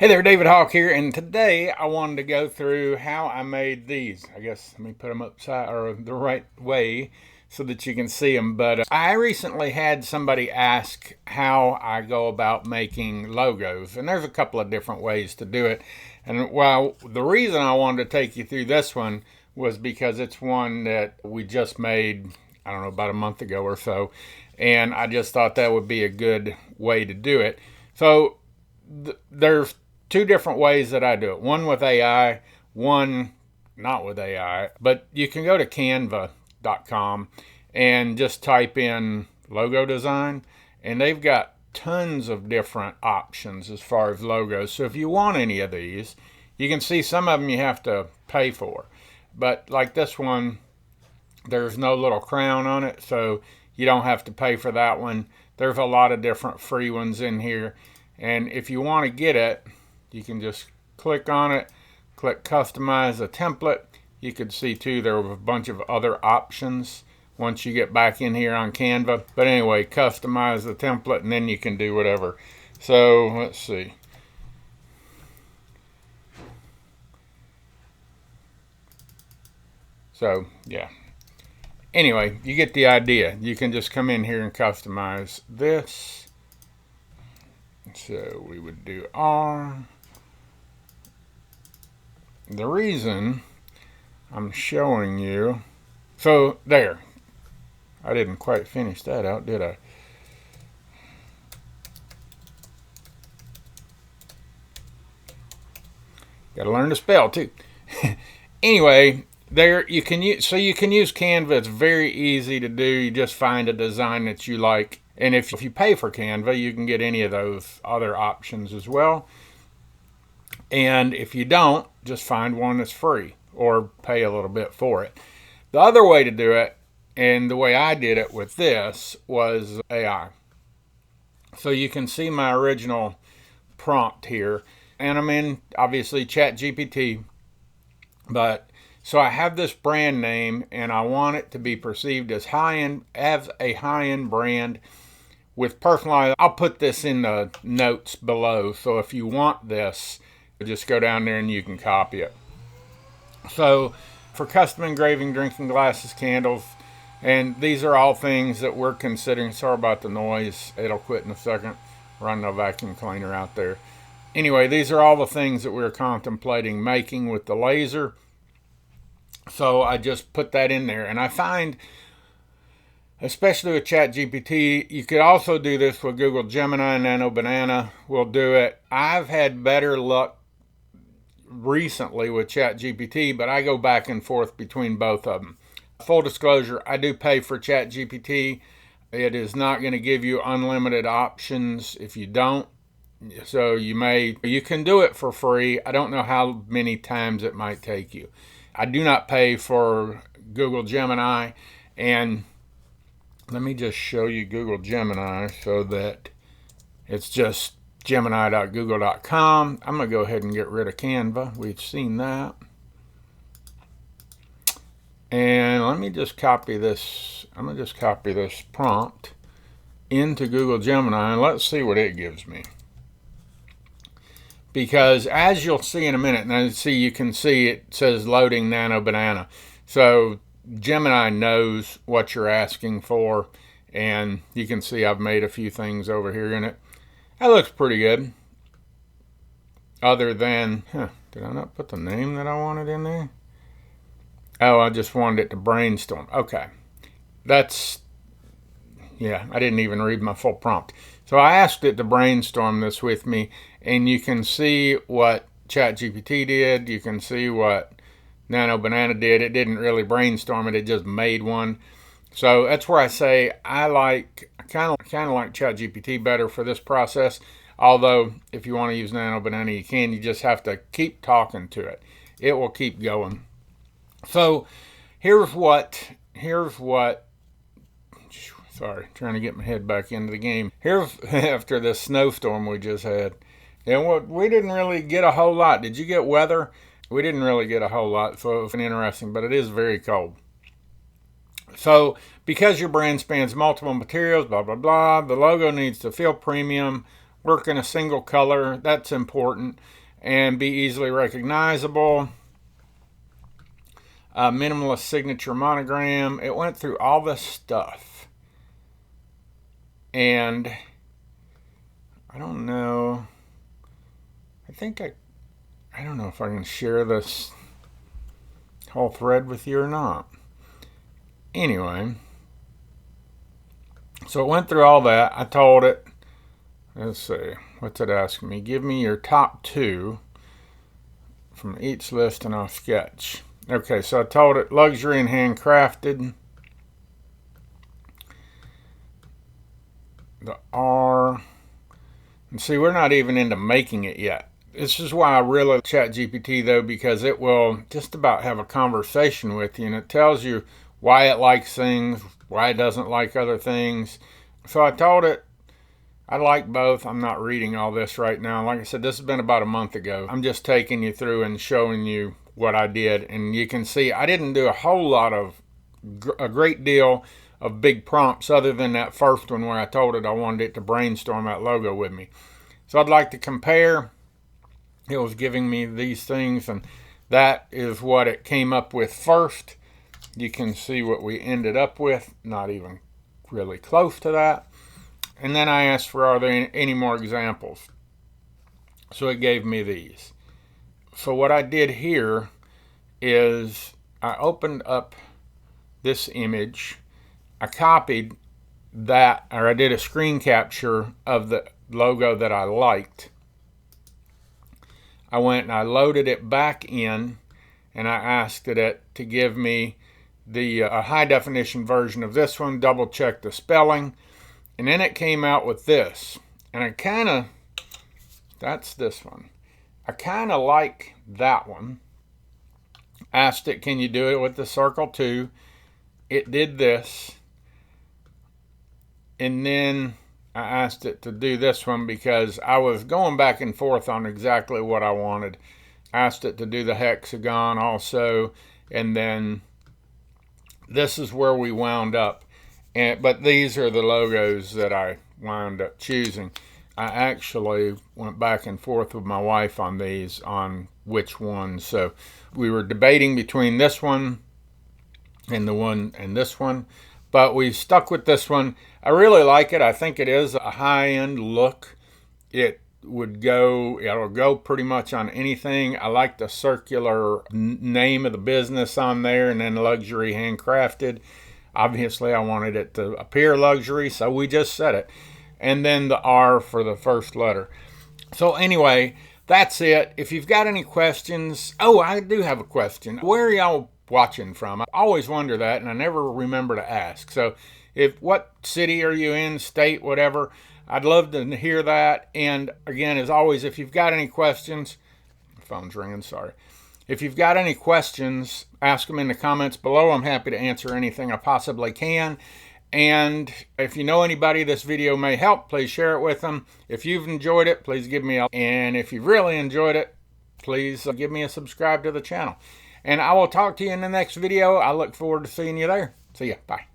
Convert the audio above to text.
Hey there, David Hawk here, and today I wanted to go through how I made these. I guess let me put them upside or the right way so that you can see them. But I recently had somebody ask how I go about making logos, and there's a couple of different ways to do it. And well, the reason I wanted to take you through this one was because it's one that we just made, I don't know, about a month ago or so, and I just thought that would be a good way to do it. So there's two different ways that I do it. One with AI, one not with AI. But you can go to canva.com and just type in logo design, and they've got tons of different options as far as logos. So if you want any of these, you can see some of them you have to pay for. But like this one, there's no little crown on it, so you don't have to pay for that one. There's a lot of different free ones in here. And if you want to get it, you can just click on it, click customize a template. You could see too there are a bunch of other options once you get back in here on Canva. But anyway, customize the template and then you can do whatever. So let's see. So yeah. Anyway, you get the idea. You can just come in here and customize this. So we would do R. The reason I'm showing you, so there, I didn't quite finish that out, did I? Got to learn to spell too. Anyway, there you can use, so you can use Canva. It's very easy to do. You just find a design that you like, and if you pay for Canva, you can get any of those other options as well. And if you don't, just find one that's free or pay a little bit for it. The other way to do it, and the way I did it with this, was AI. So you can see my original prompt here, and I'm in obviously ChatGPT, but so I have this brand name and I want it to be perceived as a high-end brand with personalized. I'll put this in the notes below, so if you want this, just go down there and you can copy it. So for custom engraving, drinking glasses, candles, and these are all things that we're considering. Sorry about the noise. It'll quit in a second. Run the vacuum cleaner out there. Anyway, these are all the things that we're contemplating making with the laser. So I just put that in there. And I find, especially with ChatGPT, you could also do this with Google Gemini. Nano Banana will do it. I've had better luck recently with ChatGPT, but I go back and forth between both of them. Full disclosure, I do pay for ChatGPT. It is not going to give you unlimited options if you don't. So you can do it for free. I don't know how many times it might take you. I do not pay for Google Gemini, and let me just show you Google Gemini so that it's just gemini.google.com. I'm going to go ahead and get rid of Canva. We've seen that. And let me just copy this. I'm going to just copy this prompt into Google Gemini, and let's see what it gives me. Because as you'll see in a minute, now you can see it says loading Nano Banana. So Gemini knows what you're asking for, and you can see I've made a few things over here in it. That looks pretty good. Other than, did I not put the name that I wanted in there? Oh, I just wanted it to brainstorm. Okay. I didn't even read my full prompt. So I asked it to brainstorm this with me, and you can see what ChatGPT did. You can see what Nano Banana did. It didn't really brainstorm it. It just made one. So that's where I say I kind of like ChatGPT better for this process. Although if you want to use Nano Banana, you can. You just have to keep talking to it. It will keep going. So here's what. Sorry, trying to get my head back into the game. Here's after this snowstorm we just had. And we didn't really get a whole lot. Did you get weather? We didn't really get a whole lot, so it's interesting, but it is very cold. So because your brand spans multiple materials, blah, blah, blah, the logo needs to feel premium work in a single color. That's important. And be easily recognizable. Minimalist signature monogram. It went through all this stuff. And I don't know. I don't know if I can share this whole thread with you or not. Anyway, so it went through all that. I told it, let's see, what's it asking me? Give me your top 2 from each list and I'll sketch. Okay, so I told it luxury and handcrafted. The R. And see, we're not even into making it yet. This is why I really like ChatGPT though, because it will just about have a conversation with you and it tells you why it likes things, why it doesn't like other things. So I told it I like both. I'm not reading all this right now. Like I said, this has been about a month ago. I'm just taking you through and showing you what I did. And you can see I didn't do a great deal of big prompts other than that first one where I told it I wanted it to brainstorm that logo with me. So I'd like to compare. It was giving me these things and that is what it came up with first. You can see what we ended up with, not even really close to that. And then I asked for, are there any more examples? So it gave me these. So what I did here is I opened up this image. I copied that, or I did a screen capture of the logo that I liked. I went and I loaded it back in and I asked it to give me the high definition version of this one, double check the spelling, and then it came out with this. And that's this one. I kind of like that one. Asked it, can you do it with the circle too? It did this. And then I asked it to do this one because I was going back and forth on exactly what I wanted. Asked it to do the hexagon also, and then this is where we wound up. But these are the logos that I wound up choosing. I actually went back and forth with my wife on these, on which one. So we were debating between this one and this one, but we stuck with this one. I really like it. I think it is a high-end look. It'll go pretty much on anything. I like the circular name of the business on there, and then luxury handcrafted. Obviously I wanted it to appear luxury, so we just said it. And then the R for the first letter. So anyway, that's it. If you've got any questions, I do have a question. Where are y'all watching from? I always wonder that, and I never remember to ask. So what city are you in, state, whatever, I'd love to hear that. And again, as always, if you've got any questions, phone's ringing, sorry. If you've got any questions, ask them in the comments below. I'm happy to answer anything I possibly can. And if you know anybody this video may help, please share it with them. If you've enjoyed it, please give me and if you've really enjoyed it, please give me a subscribe to the channel. And I will talk to you in the next video. I look forward to seeing you there. See ya. Bye.